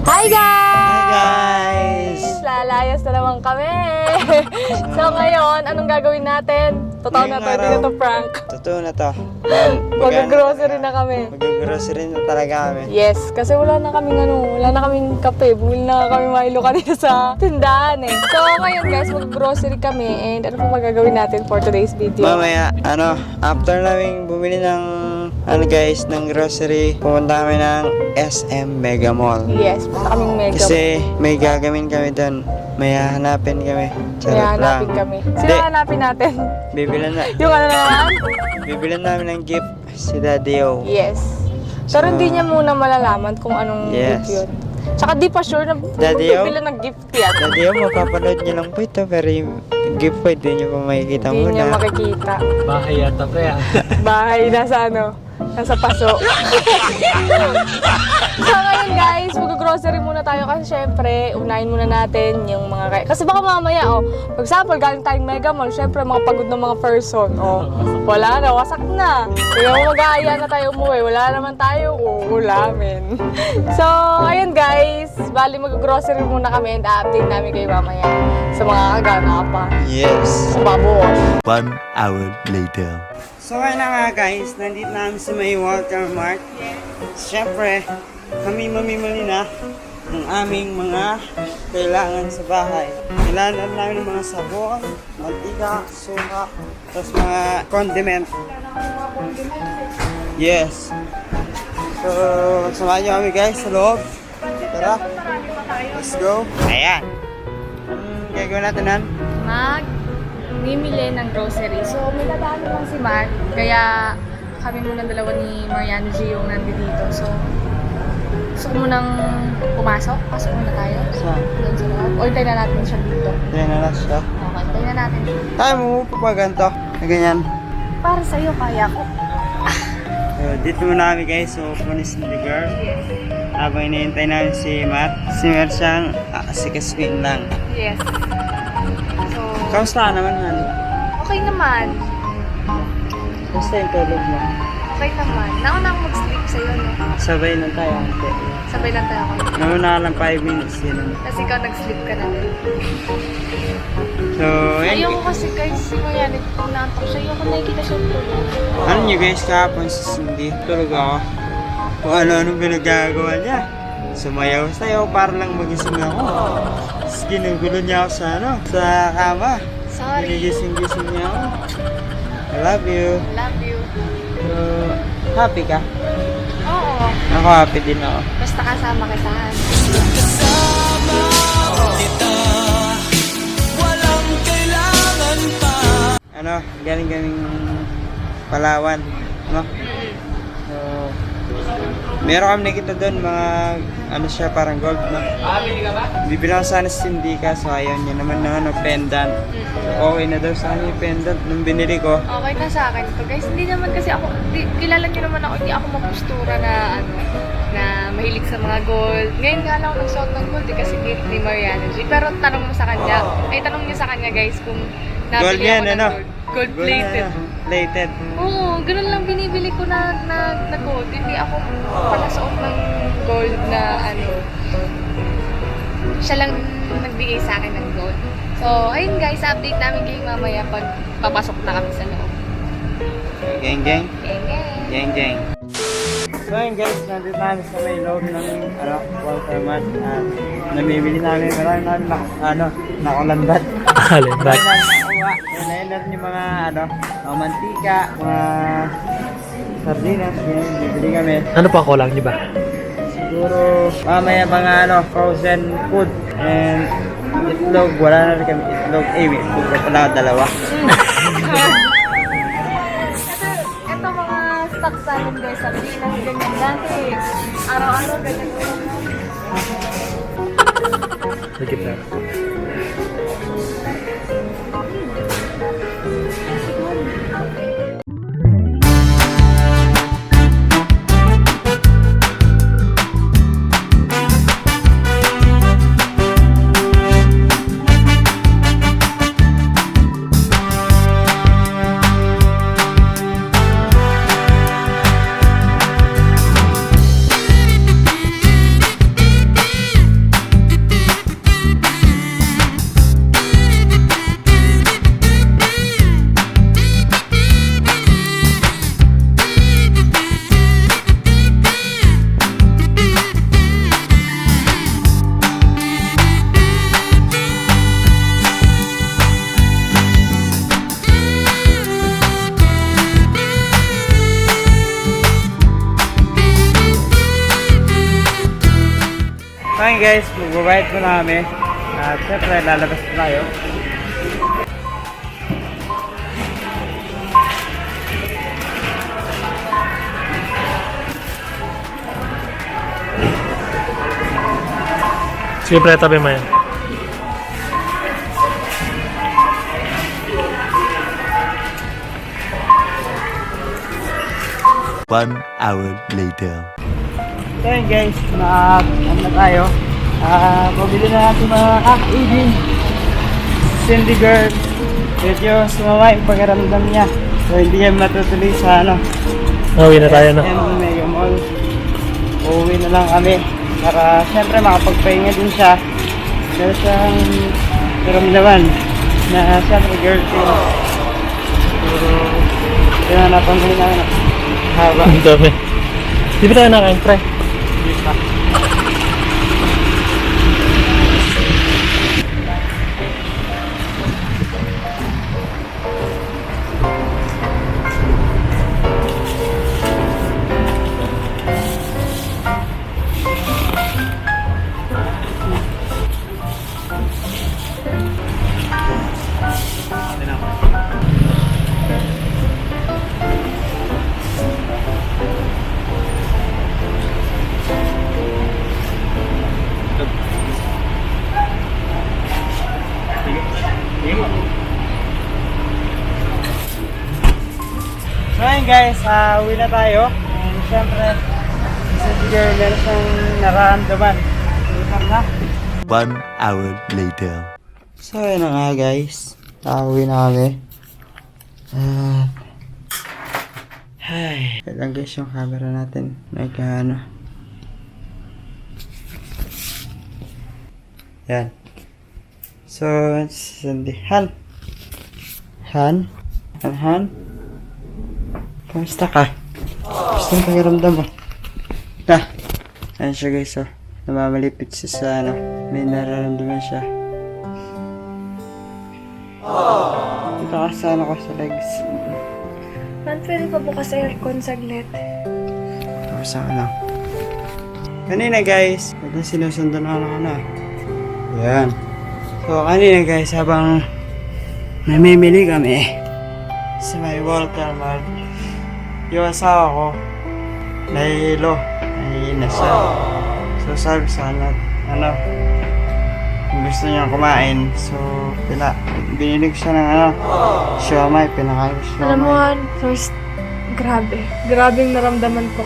Hi guys! Hi guys! Lalayas na naman kami! So ngayon, anong gagawin natin? Totoo na to, hindi na to prank. Totoo na to. Mag-grocery na kami. Mag-grocery na talaga kami. Yes, kasi wala na kaming kape. Bumili na kami Milo kanina sa tindahan eh. So ngayon guys, mag-grocery kami and ano pa gagawin natin for today's video? Mamaya, after namin bumili ng ng grocery, pumunta kami ng SM Mega Mall. Yes, punta kaming Mega. Kasi may gagawin kami doon. May hahanapin kami. May hahanapin kami. Sino hanapin natin? Bibilan na. Yung ano naman? Bibilan namin ng gift si Daddy O. Yes. Pero hindi niya muna malalaman kung anong gift yun. Tsaka di pa sure na bibila ng gift yan. Daddy O, mapapanood niyo lang po ito. Pero yung gift po, hindi niyo pa makikita muna. Hindi niya makikita. Bahay yata pre ah. Bahay nasa nasa paso. So ngayon guys, mag-grocery muna tayo kasi syempre, unahin muna natin yung mga kasi baka mamaya, for example, galing tayong Mega Mall, syempre mga pagod ng mga person, wala na, wasak na. Kaya mag-aaya na tayo umuwi, wala naman tayo uulamin. So, ayun guys, bali mag-grocery muna kami and update namin kayo mamaya sa mga kaganapan. Yes. Sa babuos. 1 hour later. So ayun na nga guys, nandito namin sa may Walter Mart. Siyempre, kami mamimili na ng aming mga kailangan sa bahay. Kailangan namin ng mga sabon, mantika, suka, tapos mga condiment. Yes. So, samahan nyo kami guys sa loob. Tara, let's go. Ayan. Anong gagawin natin, Han? Mimili ng grocery. So, may dadaan lang si Mark. Kaya kami muna dalawa ni Mariano G yung nandito. So, gusto ko munang pumasok. Pasok muna tayo. Doon sa loob. O, tayo na natin siya dito. Ayan na lang siya. Okay, tayo na natin siya. Tayo mo pa ganito. Na ganyan. Para sa'yo, kaya ko. Dito muna kami guys. So, pumanis ni the girl. Habang hinihintay namin si Matt. Si Matt siyang si Kaswin lang. Yes. So, Kamusta ka naman, Han? okay naman. Kamusta yung tulog mo? Okay naman. Nauna ako mag-sleep sa'yo, no? Sabay lang tayo, ante. Sabay lang tayo ako. Nauna ka lang 5 minutes yun. Kasi ikaw nag-sleep ka na din. So, Ayoko kasi guys, si Mariano, naantok siya. Ayoko nakikita siya tulog. ano nyo guys, kahapon si Cindy, tulog ako. Kung ano-anong pinagagawa niya. Sumayaw sa'yo para lang magising ako. Tapos ginugulo niya ako sa kama. Sorry. Ginigising-gising niya ako. I love you. Love you. So, happy ka? Oo. Ako happy din ako. Basta kasama kita. Galing Palawan. No? So, meron kami nakita doon mga parang gold, no? Bibilang sana si Cindy ka, so ayaw niya naman ng pendant. Okay na daw sa akin yung pendant nung binili ko. Okay na sa akin to guys. Hindi naman kasi ako, kilala niyo naman ako, hindi ako mapostura na na mahilig sa mga gold. Ngayon nga lang ako nagsuot ng gold kasi gift ni Mariano G. Pero tanong niyo sa kanya guys kung Gold nabili yan, ako ng ano? gold plated. Plated. Oo, ganun lang binibili ko na gold. Hindi ako palasuot ng gold na siya lang nagbigay sa akin ng gold. So, ayun guys, update namin kayo mamaya pag papasok na kami sa loob. Gang, gang. Gang, gang. Gang, gang. So ayun guys, nandito namin sa may loob ng Walter Mart. Namimili namin, marami namin nakulandat. Halimbat. Nailan yung mga mga mantika, mga sardinas, ganyan, bibili kami. Ano pa kulang niyo ba? Siguro mamaya mga frozen food and itlog, wala na rin kami itlog. May itlog na pala dalawa. Ito mga stocks namin guys, sardinas, ganyan dati. Araw-araw ganyan. Sige na. Okay guys, magbabayad po na kami. At syempre, lalabas po tayo. Sige, pre, tabi mo yan. One hour later. So yun guys, ano na tayo. Pabili na natin mga kakaibin. Cindy girl. Medyo sumama yung pagkaramdam niya. So hindi yan matutuloy sa ano. Uwi na tayo, no? SM Mega Mall. Uuwi na lang kami. Para syempre makapagpahinga din siya. Meron siyang naramdaman na syempre girlfriend. Pero pinanapan ko na haba. Ang dami. Di ba tayo nakain, pre? So ayun guys, uwi na tayo. And syempre, si girl meron siyang nararamdaman. Utang na. 1 hour later. So ayun na nga guys, uwi na kami. Ay, lang guys yung camera natin. Nagkaano. Yan. So, Cindy. Han. Kamusta ka? Gusto yung pakiramdam mo? Ayan siya guys, oh. Namamalipit siya sa ano. May nararamdaman siya. Dito ka sa ano ko sa legs. Man, pwede pa bukas aircon saglit. Tapos ako lang. Kanina guys, ito sinusundan na ako na. Ayan. So kanina guys, habang namimili kami sa may Walker Mart, yung asawa ko, nahihilo, nahihina siya. So sabi sa kanya, kung gusto niya kumain, so binili ko siya ng siomay, pinakain ko siya. Alam mo, Han, first, grabe. Grabing naramdaman ko.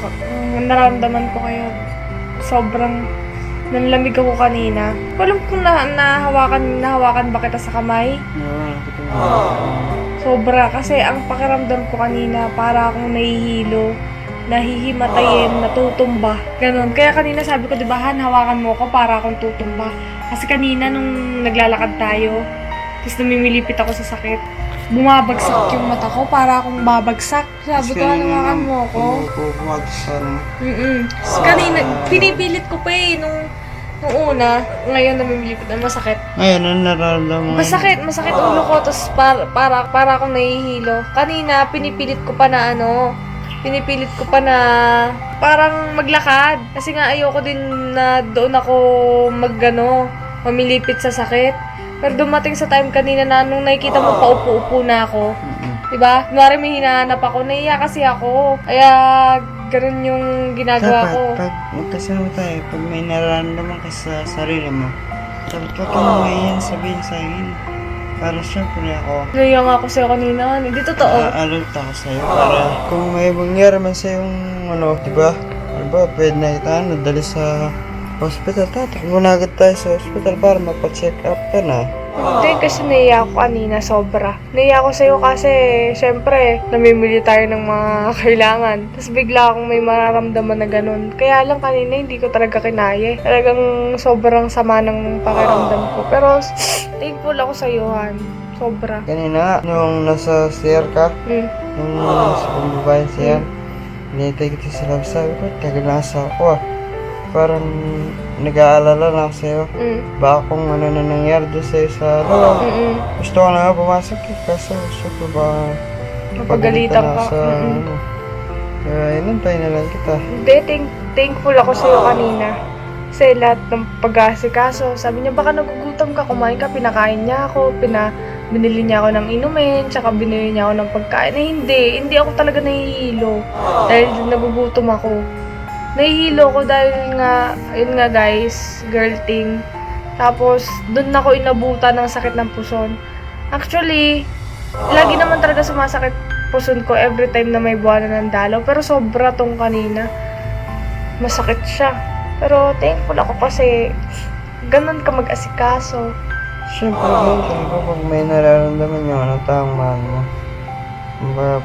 Naramdaman ko kayo. Sobrang nanlamig ako kanina. Walang kung nahawakan ba kita sa kamay? Sobra. Kasi ang pakiramdam ko kanina, para akong nahihilo, nahihimatayin, natutumba. Ganon. Kaya kanina sabi ko, diba, Han, hawakan mo ko para akong tutumba. Kasi kanina nung naglalakad tayo, tapos namimilipit ako sa sakit, bumabagsak yung mata ko, para akong babagsak. Sabi ko, hawakan mo ko. So, kanina, pinipilit ko pa eh, nung una, ngayon namimilipit na masakit. Ngayon, ano nararamdaman mo? Masakit ulo ko, tapos para akong nahihilo. Kanina, pinipilit ko pa na parang maglakad. Kasi nga ayoko din na doon ako mamilipit sa sakit. Pero dumating sa time kanina na nung nakikita mo paupo-upo na ako. Diba? Kunwari may hinahanap ako, naiya kasi ako. Kaya ganun yung ginagawa ko. Pag magkasama tayo, pag may nararamdaman ka sa sarili mo, dapat ka ngayon sabihin sa akin. Para syempre ako, Naiya nga ako sa'yo kanina. Hindi totoo. alert ako sa'yo. Para kung may mangyari man sa'yong diba? Diba, pwede na kita nadali sa hospital. Tatakbo na agad tayo sa hospital para mapacheck up ka na. Hindi, kasi naiya ako kanina, sobra. Naiya ako sa'yo kasi, syempre, namimili tayo ng mga kailangan. Tapos bigla akong may mararamdaman na ganun. Kaya lang kanina, hindi ko talaga kinaya. Talagang sobrang sama ng pakiramdam ko. Pero, thankful ako sa'yo, Han. Sobra. Kanina, nung nasa CR ka, nung nasa pambabayan siya, hinihintay kita sa lab, sabi ko, tagal na sa ako Parang nag-aalala lang ako sa'yo. Baka kung ano na nangyari doon sa'yo sa loob. Gusto ko na nga pumasok kaso syempre ba Mapagalitan ka. Kaya inantay na lang kita. Hindi, thankful ako sa'yo kanina. Kasi lahat ng pag-aasikaso, sabi niya, baka nagugutom ka, kumain ka, pinakain niya ako, binili niya ako ng inumin, tsaka binili niya ako ng pagkain. Hindi ako talaga nahihilo. Dahil nagugutom ako. Nahihilo ko dahil nga, yun nga guys, girl thing. Tapos, dun ako inabutan ng sakit ng puson. Actually, lagi naman talaga sumasakit puson ko every time na may buwanan ng dalaw. Pero sobra tong kanina. Masakit siya. Pero thankful ako kasi ganun ka mag-asikaso. Siyempre, ganyan ko pag may nararamdaman yung taong mahal mo.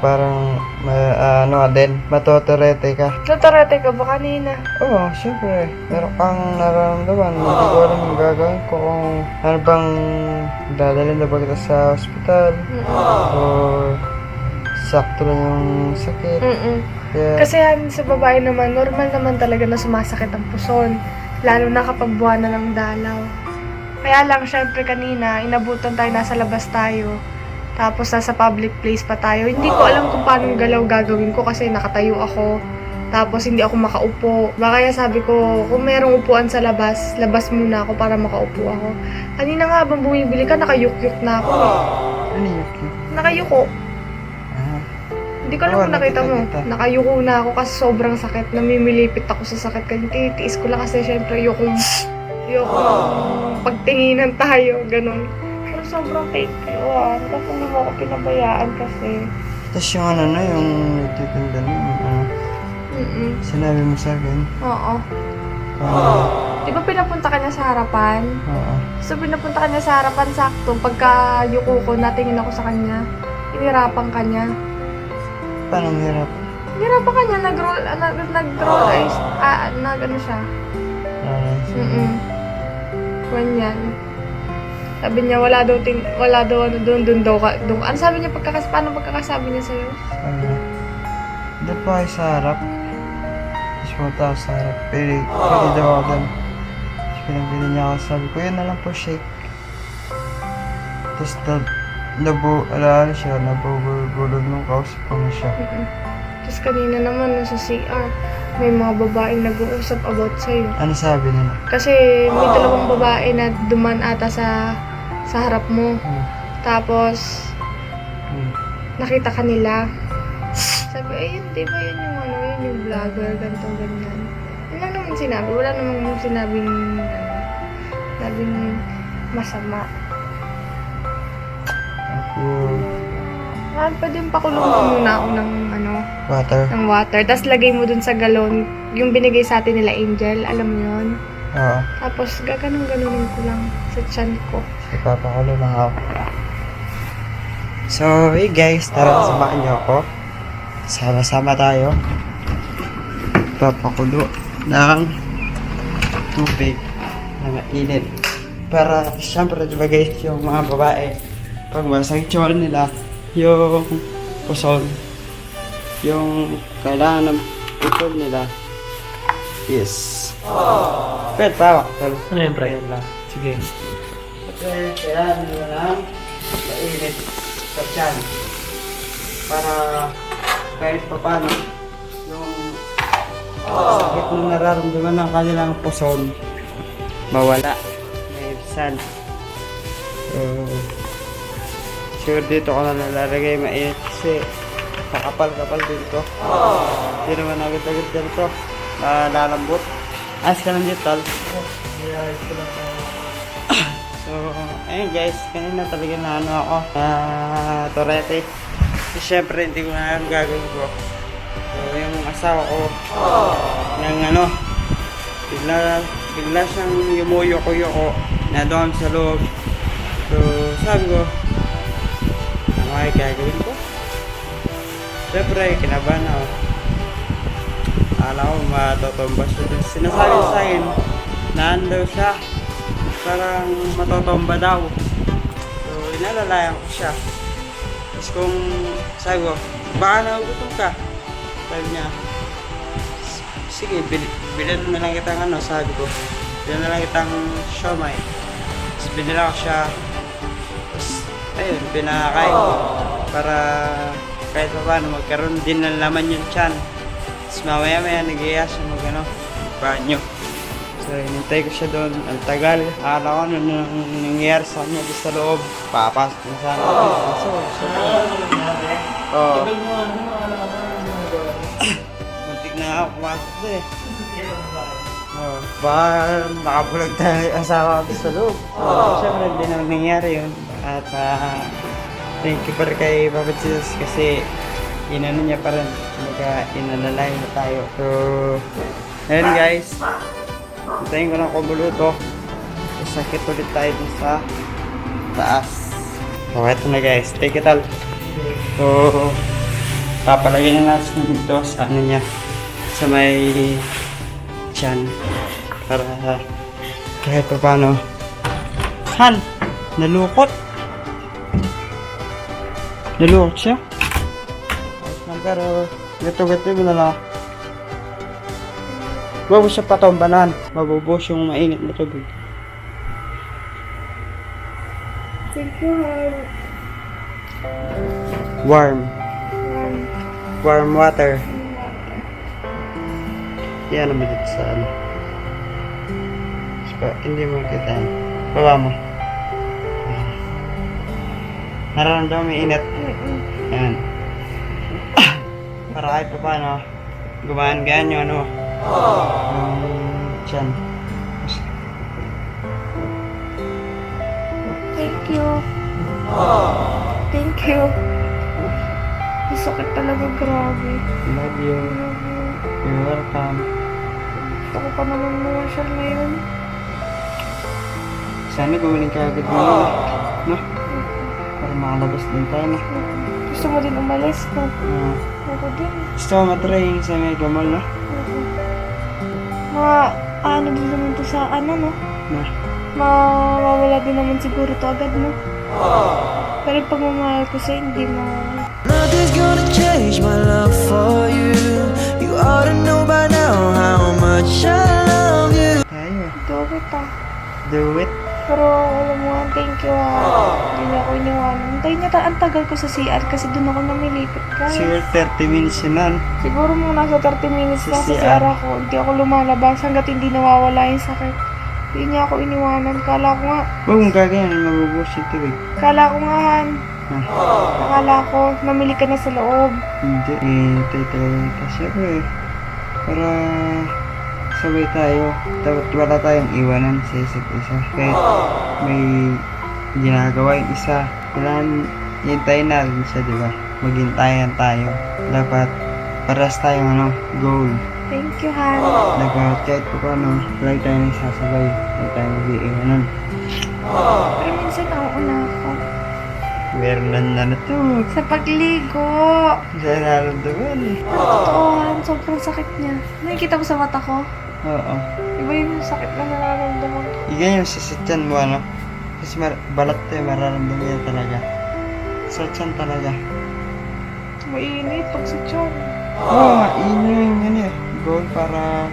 Parang, ano ka din, matotorete ka. Natarete ka ba kanina? Oo, siyempre. Meron kang nararamdaman. Hindi ko alam yung gagawin ko kung ano bang dadalhin na ba kita sa ospital. Or sakto lang yung sakit. Kaya, Kasi sa babae naman, normal naman talaga na sumasakit ang puson. Lalo na kapag buwan na ng dalaw. Kaya lang, syempre kanina, inabutan tayo, nasa labas tayo. Tapos nasa public place pa tayo. Hindi ko alam kung paano galaw gagawin ko kasi nakatayo ako. Tapos hindi ako makaupo. Kaya sabi ko, kung merong upuan sa labas, labas muna ako para makaupo ako. Kanina nga habang bumibili ka, nakayuk-yuk na ako eh. ano yun? Nakayuko. Ah, Hindi ko alam kung nakita mo. Nakayuko na ako kasi sobrang sakit. Namimilipit ako sa sakit. Kaya titiis ko lang kasi syempre yung pagtinginan tayo. Ganun. Pero sobrang thank you Tapos hindi mo ako pinabayaan kasi. tapos yung ano na, yung nagtitinda na, yung ano, sinabi mo sa akin. Oo. Di ba pinapunta ka niya sa harapan? Oo. So pinapunta ka niya sa harapan sakto. Pagka yuko ko, natingin ako sa kanya. Inirapan ka niya. Paano ang hirap? Inirapan ka niya. Nag-roll eyes. Ano siya. Ganyan. Sabi niya, wala daw ano doon daw ka. Ano sabi niya paano pagkakasabi niya sa'yo? Doon pa kayo sa harap. Tapos pumunta ako sa harap. Pili daw ako doon. Tapos pinabili niya ako. Sabi ko, yun na lang po shake. Tapos nabubulog nung kausap ko na siya. Tapos kanina naman nasa CR, may mga babaeng nag-uusap about sa'yo. Ano sabi nila? Kasi may dalawang babae na duman ata sa harap mo. Tapos, nakita ka nila. Sabi, ayun, di ba yun yung yun yung vlogger, ganito, ganyan. Yun lang naman sinabi. Wala namang sinabing masama. Pwede yung pakulong mo muna ako ng Water? ng water. Tapos lagay mo dun sa galon, yung binigay sa atin nila Angel, alam mo yun? Oo. Tapos gaganong-ganunin ko lang sa tiyan ko. Ipapakulo lang ako. So, hey guys, tara samahan niyo ako. Sama-sama tayo. Ipapakulo ng tubig na mainit. Para, syempre, diba guys, yung mga babae, pag masakit yung nila, yung puson, yung kailangan ng puson nila is pwede tawak. Ano yun, pre? Sige. Kasi kailangan nila ng mainit sa tiyan para kahit pa paano yung sakit na nararamdaman ng kanilang puson mawala. May ibsan. So, sure dito ko na nalalagay mainit kasi makapal-kapal dito. Hindi naman agad-agad dito. Lalambot. Ayos ka lang dito, tal. So, ayun guys, kanina talaga na ako. Torete. So, syempre, hindi ko na alam gagawin ko. So, yung asawa ko, ng bigla siyang yumuyo-ko na doon sa loob. So, sabi ko, ano ay gagawin ko? Siyempre, kinabahan ako. Akala ko matotomba siya. Sinasabi sa akin, naan daw siya. Parang matotomba daw. So, inalalayan ko siya. Tapos kung sabi ko, baka nagutom ka. Sabi niya, sige, bilhin na lang kitang sabi ko. Bilhin na lang kitang siomay. Tapos binila ko siya. Tapos, ayun, pinakain ko. Para kahit pa paano, magkaroon din ng laman yung tiyan. Tapos mamaya-maya nag-iaya siya banyo. So, So, inintay ko siya doon. Ang tagal. Akala ko ano nang nangyayari sa kanya doon sa loob. Papasok na sana ako. So, oo. Muntik na ako pumasok doon eh. Oh, baka nakabulag tayo yung asawa ko sa loob. Siyempre, hindi naman nangyari yun. At thank you pa rin kay Papa Jesus kasi inano niya pa rin. Inalalay na tayo. So, ayun guys. Hintayin ko lang kumbuluto. Sakit ulit tayo dun sa taas. So, eto na guys. Take it all. So, papalagyan na natin dito sa ano niya. Sa may tiyan. Para kahit pa paano. Han! Nalukot! Nalukot siya. Pero gato-gato mo na lang. Huwag mo siya patombanan. Mabubos yung mainit na tubig. Warm. Warm water. Yan naman dito sa ano. So, hindi mo kita yan. Baba mo. Ayan. Nararamdaman may init. Yan. Para kahit pa paano, gumaan-gaan yung ano. Tiyan. Thank you. Thank you. Masakit talaga, grabe. Love you. You're welcome. Gusto ko pa naman mamasyal ngayon. Sana gumaling ka agad mo. No? Para makalabas din tayo na. Gusto mo din umalis, no? Ako din. Gusto ko matry yung sa Mega Mall, no? Ano din naman to sa ano, no? Na. Mawawala din naman siguro to agad, no? Pero pag mamahal ko sa'yo, hindi mo... Nothing's gonna change my love for you. You ought to know by now how much I love you. Tayo. Do it, ah. Do it. Pero alam mo, thank you, ah. Hindi niya ako iniwanan. Hintayin niya ang tagal ko sa CR kasi doon ako namilipit, guys. Siguro 30 minutes yun nun. Siguro mga nasa 30 minutes na Sa sa CR. CR ako. Hindi ako lumalabas hanggat hindi nawawala yung sakit. Hindi niya ako iniwanan. Kala ko nga, Huwag mong gagayan, mabubos yung tubig. kala ko nga, Han. Ha? Akala ko, namili ka na sa loob. Hindi. Tayo talaga ito. Siyempre, para sabay tayo. Dapat wala tayong iwanan sa isa't isa. Kahit may ginagawa yung isa, kailangan hintayin natin siya, di ba? Maghintayan tayo. Dapat paras tayong ano, goal. Thank you, Han. Dapat kahit pa paano, lagi tayo nagsasabay. Hindi tayo mag-iiwanan. Pero minsan nauuna ako. Meron na to. Sa pagligo. Sa nararamdaman eh. Totoo, Han. Sobrang sakit niya. Nakikita mo sa mata ko? Oo. Iba yung sakit na nararamdaman ko. Igan yung sasityan mo, ano? Kasi balat to yung mararamdaman yan talaga. Sa tiyan talaga. Mainit pag sa tiyan. Oo, mainit yung yan eh. Goal para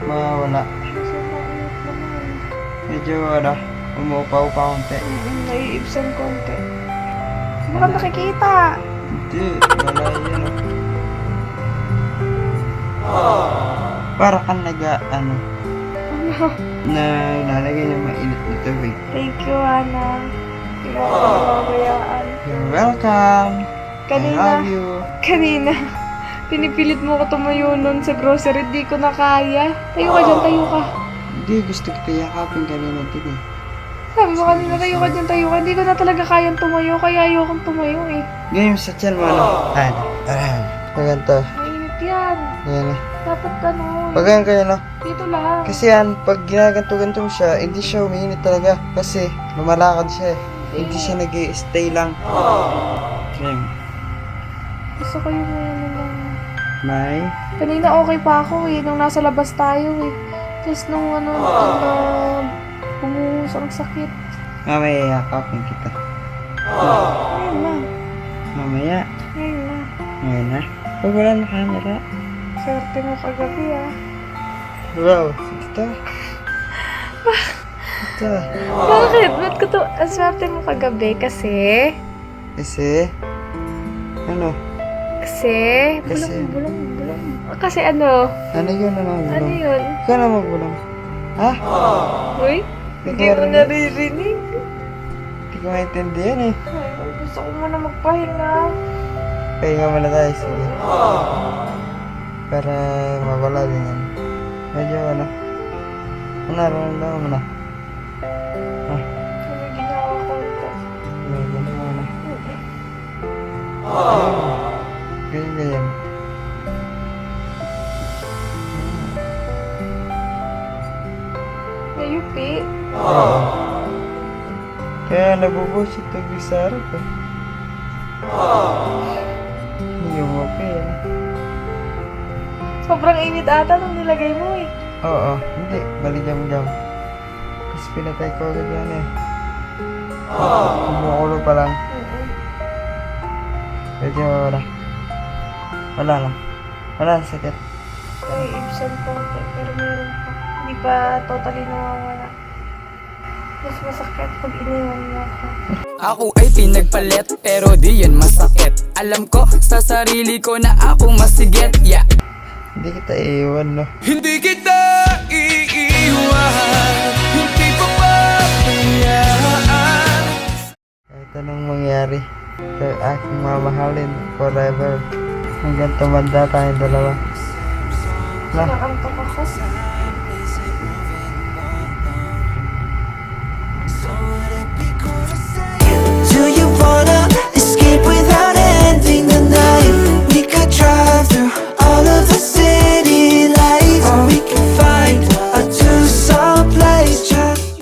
mawala. Kasi mainit naman. Medyo, ano, umuupa-upa konti. Naiibsan konti. Baka nakikita. Hindi, wala yan. Para kang ano, na lalagay ng mainit na tubig. Thank you, Ana. Hindi mo ako nababayaan. You're welcome. I love you. Kanina, pinipilit mo ko tumayo nun sa grocery. Di ko na kaya. Tayo ka dyan, tayo ka. Hindi, gusto kita yakapin kanina din eh. Sabi mo kanina, tayo ka dyan, tayo ka. Hindi ko na talaga kayang tumayo, kaya ayokong tumayo eh. Ngayon sa tiyan mo, ano? Ayan. Ganito. Mainit yan. Ayan eh. Dapat ganun. Pag ganyan kayo, no? Dito lang. Kasi yan, pag ginaganto-ganto mo siya, hindi siya umiinit talaga. Kasi lumalakad siya eh. Hindi siya nag-i-stay lang. Ayan. Gusto ko yung ano lang. May? Kanina okay pa ako eh, nung nasa labas tayo eh. Tapos nung ano, bumuhos ang sakit. Mamaya yakapin kita. Ngayon na. Mamaya. Ngayon na. Ngayon na. Pag wala na camera. Swerte mo kagabi ah. Wow. Ito. Ito. Bakit? Ba't ko to? Ang swerte mo kagabi kasi... Kasi, ano? Kasi... Kasi- Bulong. Kasi ano? Ano yun? Ano yun? Ikaw na magulang. Ha? Uy, hindi mo naririnig. Hindi ko maintindihan eh. Ay, gusto ko muna magpahinga. Pahinga muna tayo, sige. Para mawala din yan. Medyo ano. Nararamdaman mo na. May ginawa ko ito. May ganun mo na. Ganyan. Nayupi. Oo. Kaya nabubusit tubig sa harap eh. Yung okay eh. Sobrang init ata nung nilagay mo eh. Oo, hindi. Baligam-gam. Kasi pinatay ko agad yan eh. Kumukulo pa lang. Medyo wala. Wala na. Wala na sakit. Ay, ibsan ko. Pero meron pa. Hindi pa totally nawawala. Mas masakit pag iniwan mo ako. Ako ay pinagpalit pero di yan masakit. Alam ko sa sarili ko na ako masigit. Yeah. Hindi kita iiwan, no? Hindi kita iiwan, hindi pa papayaan. Kahit anong mangyari, ikaw aking mamahalin forever. Hanggang tumanda tayong dalawa. Na? Nakantok ako.